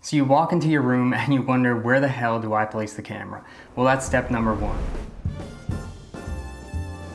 So you walk into your room and you wonder, where the hell do I place the camera? Well, that's step number one.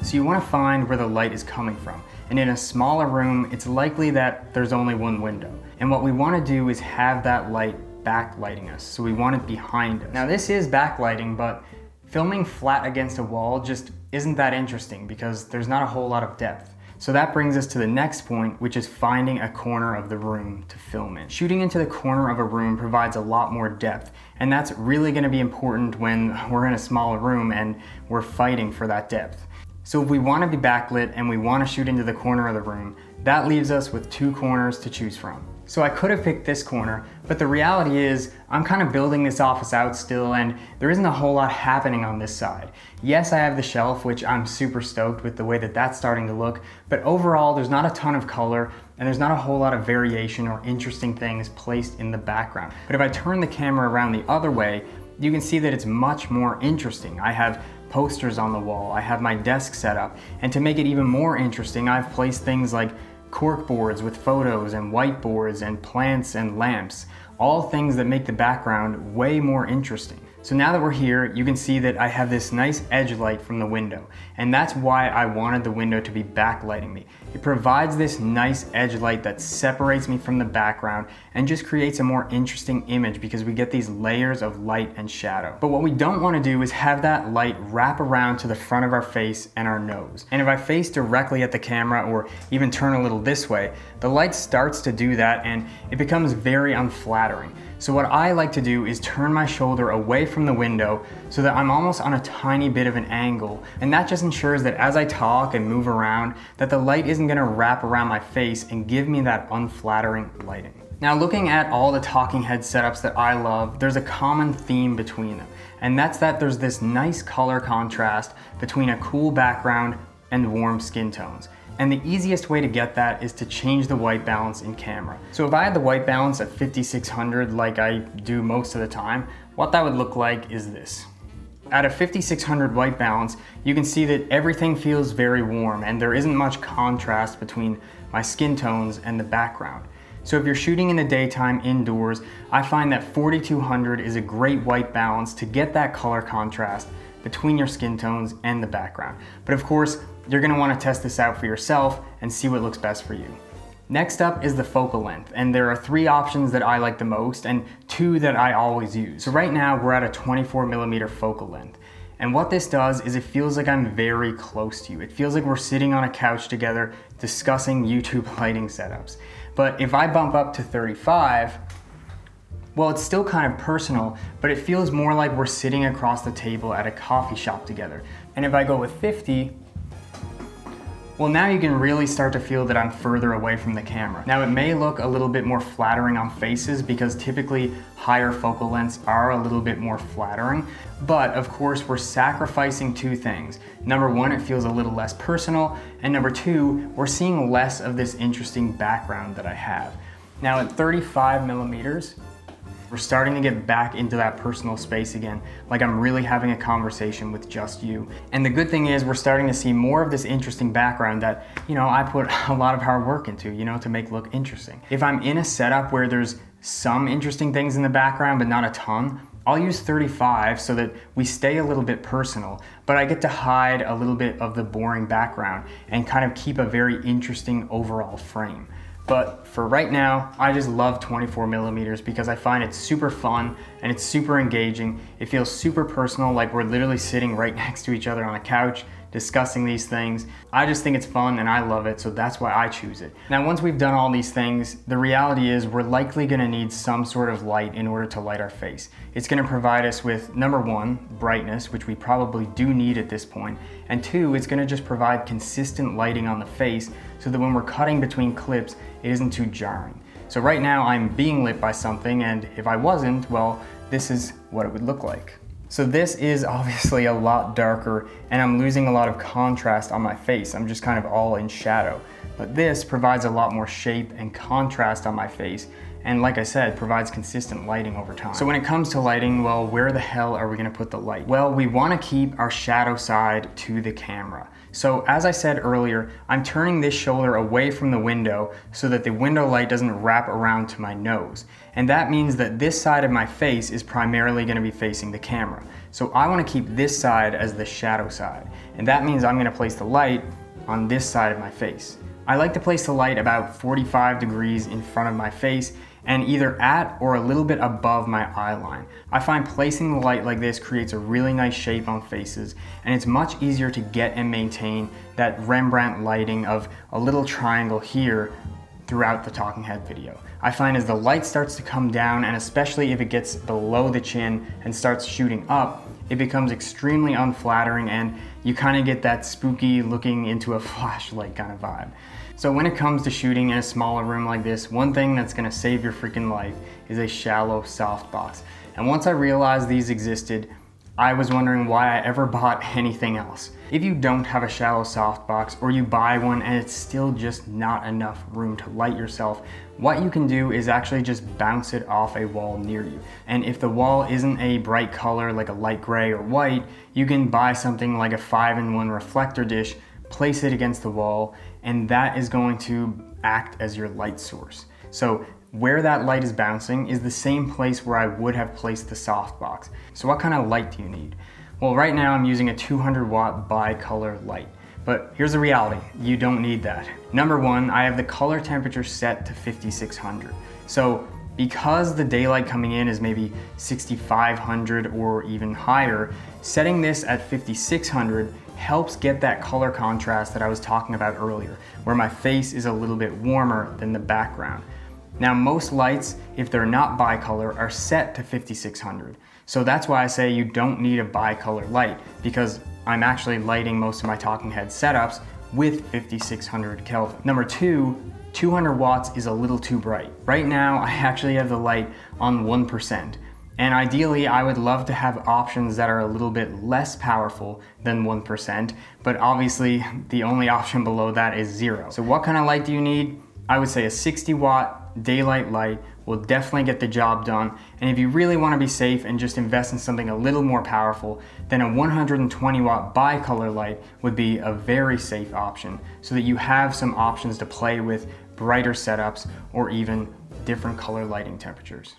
So you want to find where the light is coming from. And in a smaller room, it's likely that there's only one window. And what we want to do is have that light backlighting us. So we want it behind us. Now this is backlighting, but filming flat against a wall just isn't that interesting because there's not a whole lot of depth. So that brings us to the next point, which is finding a corner of the room to film in. Shooting into the corner of a room provides a lot more depth, and that's really going to be important when we're in a smaller room and we're fighting for that depth. So if we want to be backlit and we want to shoot into the corner of the room, that leaves us with two corners to choose from. So I could have picked this corner, but the reality is I'm kind of building this office out still and there isn't a whole lot happening on this side. Yes, I have the shelf, which I'm super stoked with the way that that's starting to look, but overall there's not a ton of color and there's not a whole lot of variation or interesting things placed in the background. But if I turn the camera around the other way, you can see that it's much more interesting. I have posters on the wall, I have my desk set up, and to make it even more interesting, I've placed things like cork boards with photos and whiteboards and plants and lamps, all things that make the background way more interesting. So now that we're here, you can see that I have this nice edge light from the window, and that's why I wanted the window to be backlighting me. It provides this nice edge light that separates me from the background and just creates a more interesting image because we get these layers of light and shadow. But what we don't want to do is have that light wrap around to the front of our face and our nose. And if I face directly at the camera or even turn a little this way, the light starts to do that and it becomes very unflattering. So what I like to do is turn my shoulder away from the window so that I'm almost on a tiny bit of an angle, and that just ensures that as I talk and move around, that the light isn't gonna wrap around my face and give me that unflattering lighting. Now looking at all the talking head setups that I love, there's a common theme between them, and that's that there's this nice color contrast between a cool background and warm skin tones. And the easiest way to get that is to change the white balance in camera. So if I had the white balance at 5600 like I do most of the time, what that would look like is this. At a 5600 white balance, you can see that everything feels very warm and there isn't much contrast between my skin tones and the background. So if you're shooting in the daytime indoors, I find that 4200 is a great white balance to get that color contrast between your skin tones and the background. But of course, you're gonna wanna test this out for yourself and see what looks best for you. Next up is the focal length, and there are three options that I like the most and two that I always use. So right now we're at a 24mm focal length. And what this does is it feels like I'm very close to you. It feels like we're sitting on a couch together discussing YouTube lighting setups. But if I bump up to 35, well, it's still kind of personal, but it feels more like we're sitting across the table at a coffee shop together. And if I go with 50, well, now you can really start to feel that I'm further away from the camera. Now, it may look a little bit more flattering on faces because typically higher focal lengths are a little bit more flattering, but of course we're sacrificing two things. Number one, it feels a little less personal, and number two, we're seeing less of this interesting background that I have. Now at 35mm, we're starting to get back into that personal space again, like I'm really having a conversation with just you. And the good thing is we're starting to see more of this interesting background that, I put a lot of hard work into, to make look interesting. If I'm in a setup where there's some interesting things in the background, but not a ton, I'll use 35 so that we stay a little bit personal, but I get to hide a little bit of the boring background and kind of keep a very interesting overall frame. But for right now, I just love 24mm because I find it super fun and it's super engaging. It feels super personal, like we're literally sitting right next to each other on a couch discussing these things. I just think it's fun and I love it, so that's why I choose it. Now, once we've done all these things, the reality is we're likely gonna need some sort of light in order to light our face. It's gonna provide us with, number one, brightness, which we probably do need at this point, and two, it's gonna just provide consistent lighting on the face so that when we're cutting between clips, it isn't too jarring. So right now I'm being lit by something, and if I wasn't, well, this is what it would look like. So this is obviously a lot darker and I'm losing a lot of contrast on my face. I'm just kind of all in shadow. But this provides a lot more shape and contrast on my face and like I said, provides consistent lighting over time. So when it comes to lighting, well, where the hell are we gonna put the light? Well, we wanna keep our shadow side to the camera. So as I said earlier, I'm turning this shoulder away from the window so that the window light doesn't wrap around to my nose. And that means that this side of my face is primarily gonna be facing the camera. So I wanna keep this side as the shadow side. And that means I'm gonna place the light on this side of my face. I like to place the light about 45 degrees in front of my face and either at or a little bit above my eye line. I find placing the light like this creates a really nice shape on faces, and it's much easier to get and maintain that Rembrandt lighting of a little triangle here throughout the talking head video. I find as the light starts to come down, and especially if it gets below the chin and starts shooting up, it becomes extremely unflattering and you kind of get that spooky looking into a flashlight kind of vibe. So when it comes to shooting in a smaller room like this, one thing that's gonna save your freaking life is a shallow softbox. And once I realized these existed, I was wondering why I ever bought anything else. If you don't have a shallow softbox or you buy one and it's still just not enough room to light yourself, what you can do is actually just bounce it off a wall near you. And if the wall isn't a bright color like a light gray or white, you can buy something like a 5-in-1 reflector dish, place it against the wall, and that is going to act as your light source. So where that light is bouncing is the same place where I would have placed the softbox. So what kind of light do you need? Well, right now I'm using a 200-watt bicolor light. But here's the reality, you don't need that. Number one, I have the color temperature set to 5600. So because the daylight coming in is maybe 6500 or even higher, setting this at 5600 helps get that color contrast that I was talking about earlier, where my face is a little bit warmer than the background. Now most lights, if they're not bicolor, are set to 5600. So that's why I say you don't need a bicolor light, because I'm actually lighting most of my talking head setups with 5600 Kelvin. Number two, 200 watts is a little too bright. Right now, I actually have the light on 1%. And ideally, I would love to have options that are a little bit less powerful than 1%, but obviously the only option below that is 0. So what kind of light do you need? I would say a 60-watt daylight light will definitely get the job done. And if you really want to be safe and just invest in something a little more powerful, then a 120-watt bicolor light would be a very safe option so that you have some options to play with brighter setups or even different color lighting temperatures.